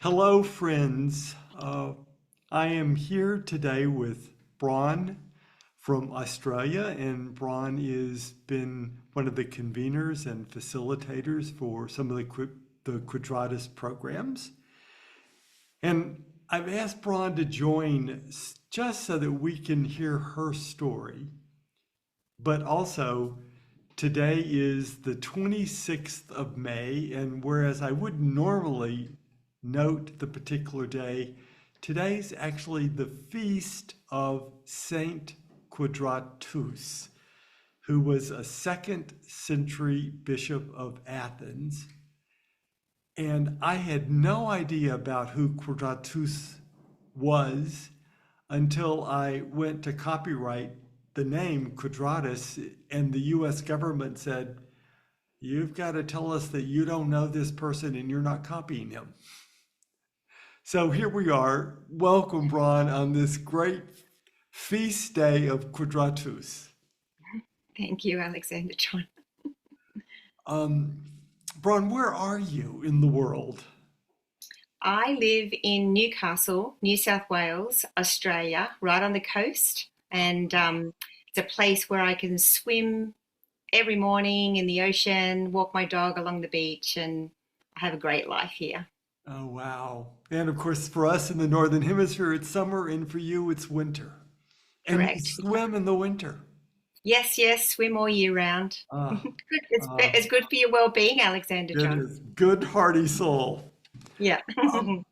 Hello, friends. I am here today with Braun from Australia, and Braun has been one of the conveners and facilitators for some of the Quadratus programs. And I've asked Braun to join just so that we can hear her story, but also today is the 26th of May, and whereas I would normally note the particular day, today's actually the feast of Saint Quadratus, who was a second century bishop of Athens. And I had no idea about who Quadratus was until I went to copyright the name Quadratus, and the US government said, "You've got to tell us that you don't know this person and you're not copying him." So here we are. Welcome, Braun, on this great feast day of Quadratus. Thank you, Alexander John. Um, Braun, where are you in the world? I live in Newcastle, New South Wales, Australia, right on the coast. And it's a place where I can swim every morning in the ocean, walk my dog along the beach, and I have a great life here. Oh, wow. And of course, for us in the Northern Hemisphere, it's summer, and for you, it's winter. And you Correct. swim in the winter. Yes, yes, swim all year round. Ah, Good. It's, ah, it's good for your well-being, Alexander it John. is. Good, hearty soul. Yeah. Um,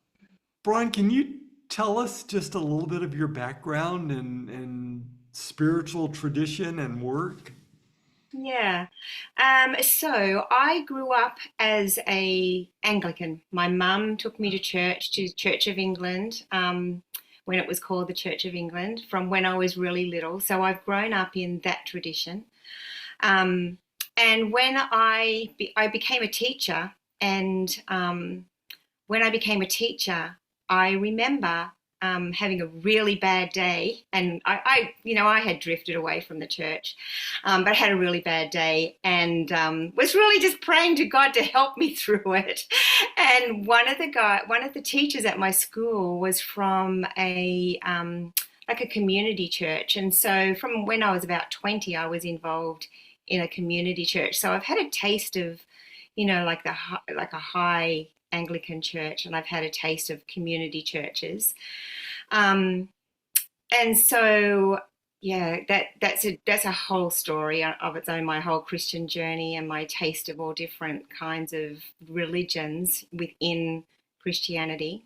Brian, can you tell us just a little bit of your background and spiritual tradition and work? Yeah. So I grew up as a Anglican. My mum took me to Church of England, when it was called the Church of England, from when I was really little. So I've grown up in that tradition. Um, and I became a teacher, and when I became a teacher, I remember having a really bad day, and I had drifted away from the church, but I had a really bad day, and was really just praying to God to help me through it. And one of the teachers at my school was from a like a community church, and so from when I was about 20, I was involved in a community church. So I've had a taste of, like a high Anglican church, and I've had a taste of community churches. Um, and so, yeah, that's a whole story of its own. My whole Christian journey and my taste of all different kinds of religions within Christianity.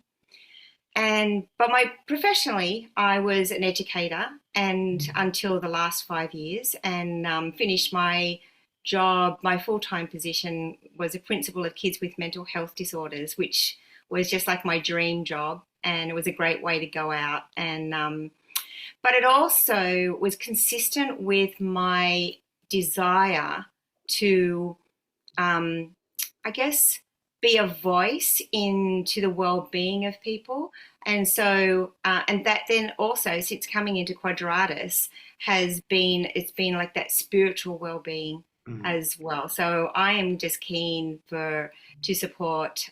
But my professionally, I was an educator, and until the last 5 years, and finished my job. My full-time position was a principal of kids with mental health disorders, which was just like my dream job, and it was a great way to go out. But it also was consistent with my desire to, um, I guess, be a voice into the well-being of people. And that then also, since coming into Quadratus, it's been like that spiritual well-being Mhm. as well. So I am just keen to support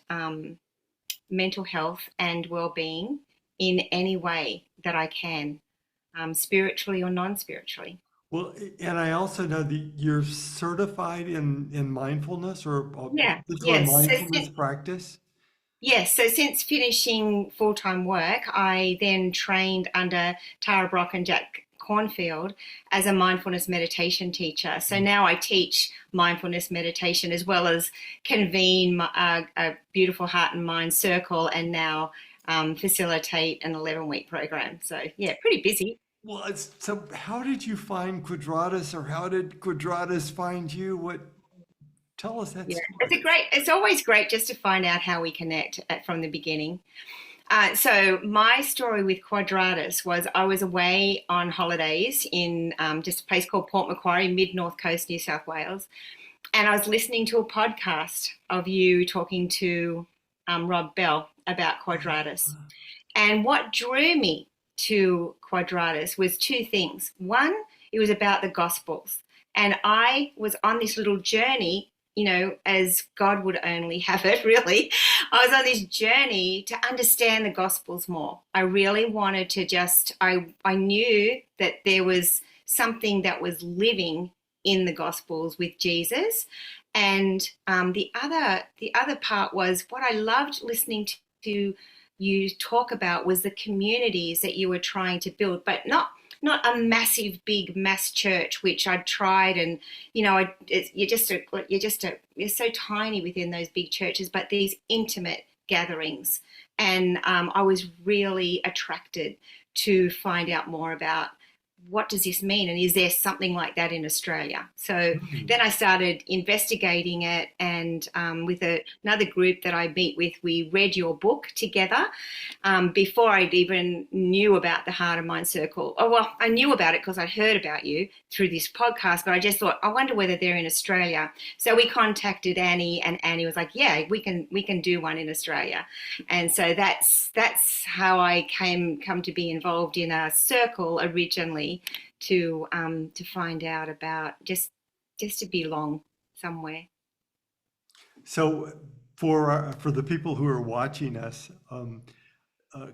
mental health and well-being in any way that I can, spiritually or non-spiritually. Well, and I also know that you're certified in mindfulness or a Yeah, particular yes. mindfulness practice. So since finishing full-time work, I then trained under Tara Brock and Jack Cornfield as a mindfulness meditation teacher. So now I teach mindfulness meditation as well as convene a beautiful heart and mind circle, and now facilitate an 11-week program. So yeah, pretty busy. Well, so how did you find Quadratus, or how did Quadratus find you? Tell us that Yeah, story. it's always great just to find out how we connect from the beginning. So my story with Quadratus was I was away on holidays in just a place called Port Macquarie, mid North Coast, New South Wales, and I was listening to a podcast of you talking to Rob Bell about Quadratus. And what drew me to Quadratus was two things. One, it was about the Gospels, and I was on this little journey as God would only have it, really. I was on this journey to understand the Gospels more. I really wanted to I knew that there was something that was living in the Gospels with Jesus. And the other part was what I loved listening to you talk about was the communities that you were trying to build, but not a massive, big mass church, which I'd tried, and you're so tiny within those big churches, but these intimate gatherings, and I was really attracted to find out more about what does this mean, and is there something like that in Australia? So then I started investigating it, and with another group that I meet with, we read your book together before I'd even knew about the Heart and Mind Circle. Oh, well, I knew about it because I'd heard about you through this podcast, but I just thought, I wonder whether they're in Australia. So we contacted Annie, and Annie was like, yeah, we can do one in Australia. And so that's how I come to be involved in a circle originally, to find out about just to belong somewhere. So for the people who are watching us,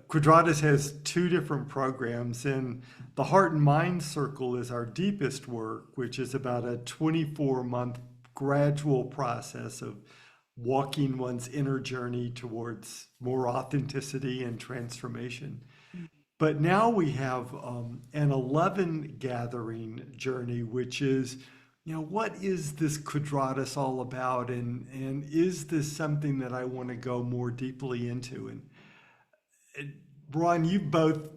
Quadratos has two different programs, and the Heart and Mind Circle is our deepest work, which is about a 24-month gradual process of walking one's inner journey towards more authenticity and transformation. But now we have an 11 gathering journey, which is, what is this Quadratus all about? And is this something that I want to go more deeply into? And Brian, you've both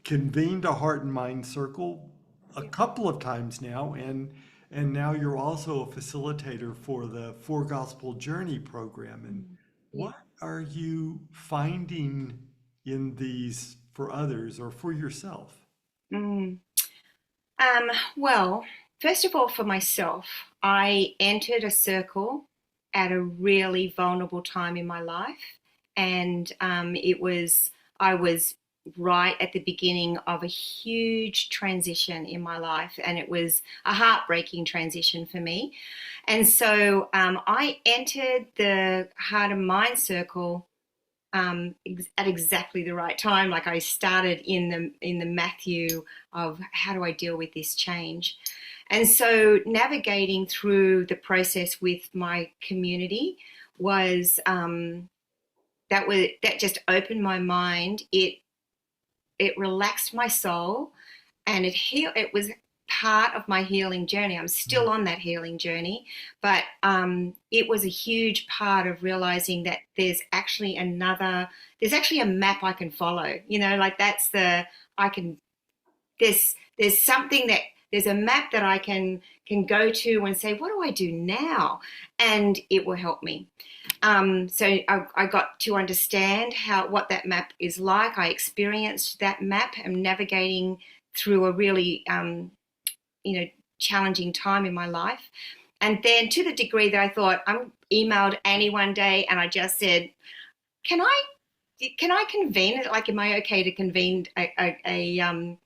convened a Heart and Mind Circle a couple of times now, and now you're also a facilitator for the Four Gospel Journey program. And Yeah. what are you finding in these for others or for yourself? Mm. Well, first of all, for myself, I entered a circle at a really vulnerable time in my life, and I was right at the beginning of a huge transition in my life, and it was a heartbreaking transition for me. And so I entered the Heart and Mind Circle at exactly the right time. Like, I started in the Matthew of how do I deal with this change, and so navigating through the process with my community was that just opened my mind. It relaxed my soul, and it was part of my healing journey. I'm still on that healing journey, but it was a huge part of realizing that there's actually a map I can follow. Like, there's something that there's a map that I can go to and say, what do I do now? And it will help me. So I got to understand what that map is like. I experienced that map and navigating through a really challenging time in my life. And then, to the degree that I thought, I emailed Annie one day and I just said, can I convene it? Like, am I okay to convene a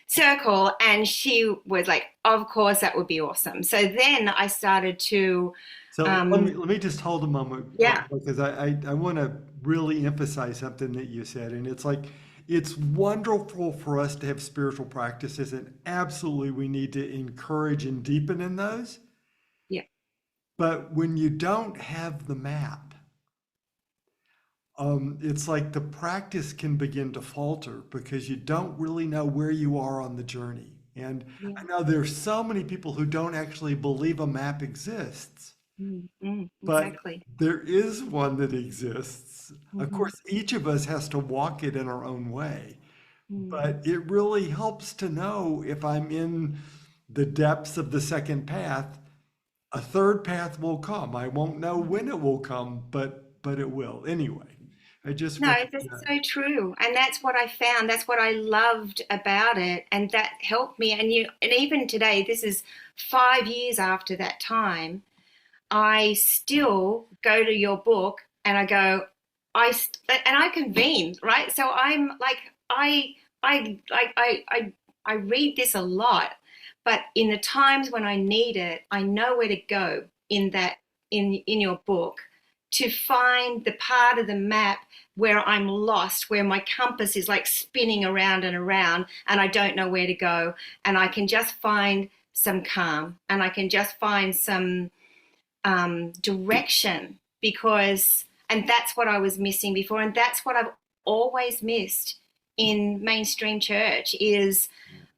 circle? And she was like, of course, that would be awesome. So then I started to, So let me just hold a moment, yeah, because I want to really emphasize something that you said, and it's like, it's wonderful for us to have spiritual practices, and absolutely we need to encourage and deepen in those. yeah, But when you don't have the map, it's like the practice can begin to falter because you don't really know where you are on the journey. And yeah. I know there's so many people who don't actually believe a map exists, but Exactly. there is one that exists. Of Hmm. course, each of us has to walk it in our own way, Mm. but it really helps to know if I'm in the depths of the second path, a third path will come. I won't know when it will come, but it will. Anyway, I just No, want that's to, so true. And that's what I found. That's what I loved about it. And that helped me. And even today, this is 5 years after that time, I still go to your book and I go, and I convene, right? So I'm like, I read this a lot, but in the times when I need it, I know where to go in that. in your book to find the part of the map where I'm lost, where my compass is like spinning around and around and I don't know where to go. And I can just find some calm and I can just find some direction and that's what I was missing before. And that's what I've always missed in mainstream church is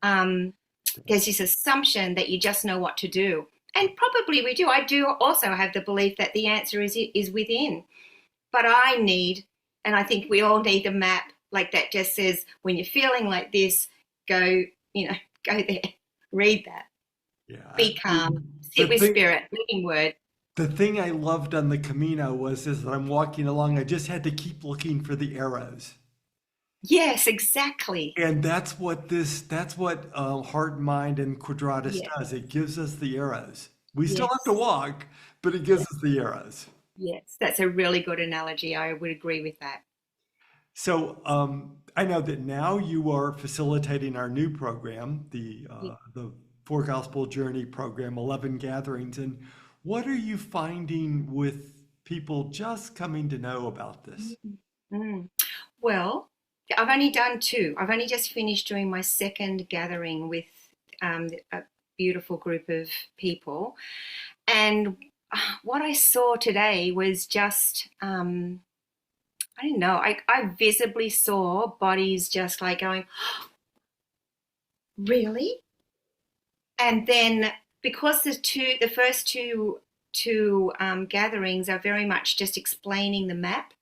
there's this assumption that you just know what to do. And probably we do. I do also have the belief that the answer is within. But I need, and I think we all need a map like that just says, when you're feeling like this, go, go there, read that, Yeah. be calm, The sit with thing, spirit, living word. the thing I loved on the Camino was as I'm walking along, I just had to keep looking for the arrows. Yes, exactly. And that's what Heart, Mind, and Quadratus Yes, does. It gives us the arrows. We still have to yes, walk, but it gives yes, us the arrows. yes. That's a really good analogy. I would agree with that. So I know that now you are facilitating our new program, Yeah. the Four Gospel Journey program, 11 gatherings. And what are you finding with people just coming to know about this? Mm. Well, I've only done two. I've only just finished doing my second gathering with a beautiful group of people. And what I saw today was just, I don't know, I visibly saw bodies just like going, really? And then because the first two gatherings are very much just explaining the map,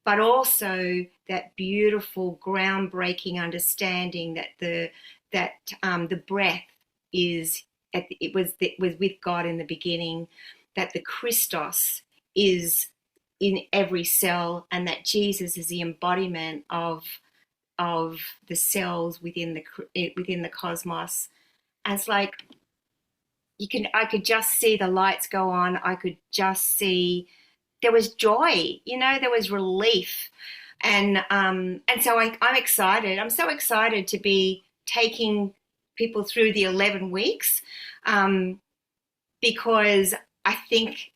but also that beautiful groundbreaking understanding that the breath is it was with God in the beginning, that the Christos is in every cell, and that Jesus is the embodiment of the cells within the cosmos. And it's like I could just see the lights go on. I could just see there was joy, there was relief. And so I'm excited. I'm so excited to be taking people through the 11 weeks because I think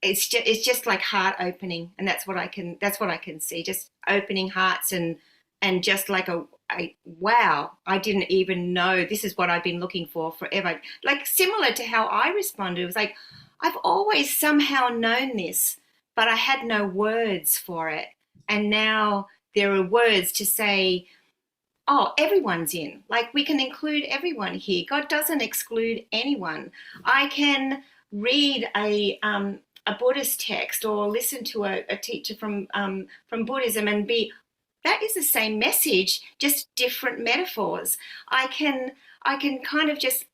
it's just like heart opening, and that's what I can see, just opening hearts and just like a wow, I didn't even know this is what I've been looking for forever. Like similar to how I responded. It was like I've always somehow known this, but I had no words for it. And now there are words to say, oh, everyone's in. Like we can include everyone here. God doesn't exclude anyone. I can read a Buddhist text or listen to a teacher from Buddhism and be that is the same message, just different metaphors. I can kind of just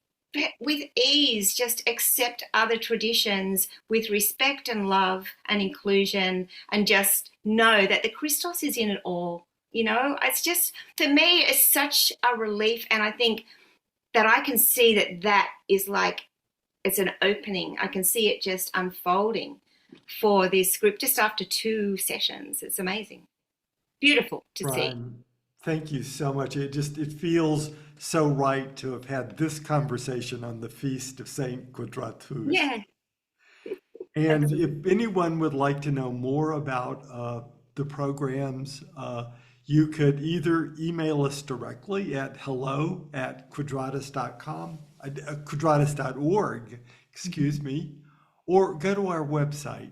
with ease just accept other traditions with respect and love and inclusion and just know that the Christos is in it all. It's just, for me, it's such a relief. And I think that I can see that is like, it's an opening. I can see it just unfolding for this group just after two sessions. It's amazing. Beautiful to see. Brian, thank you so much. It feels so right to have had this conversation on the feast of Saint Quadratus. Yeah, And absolutely. if anyone would like to know more about the programs, you could either email us directly at hello@quadratus.com, quadratus.org, excuse me, or go to our website,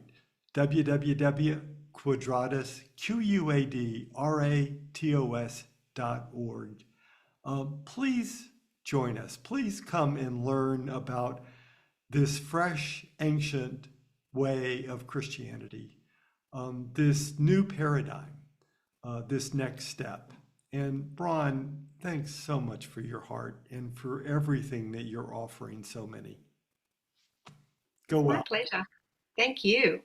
www.quadratus.org. Please join us. Please come and learn about this fresh, ancient way of Christianity, this new paradigm, this next step. And Bron, thanks so much for your heart and for everything that you're offering so many. Go It's my well. pleasure. Thank you.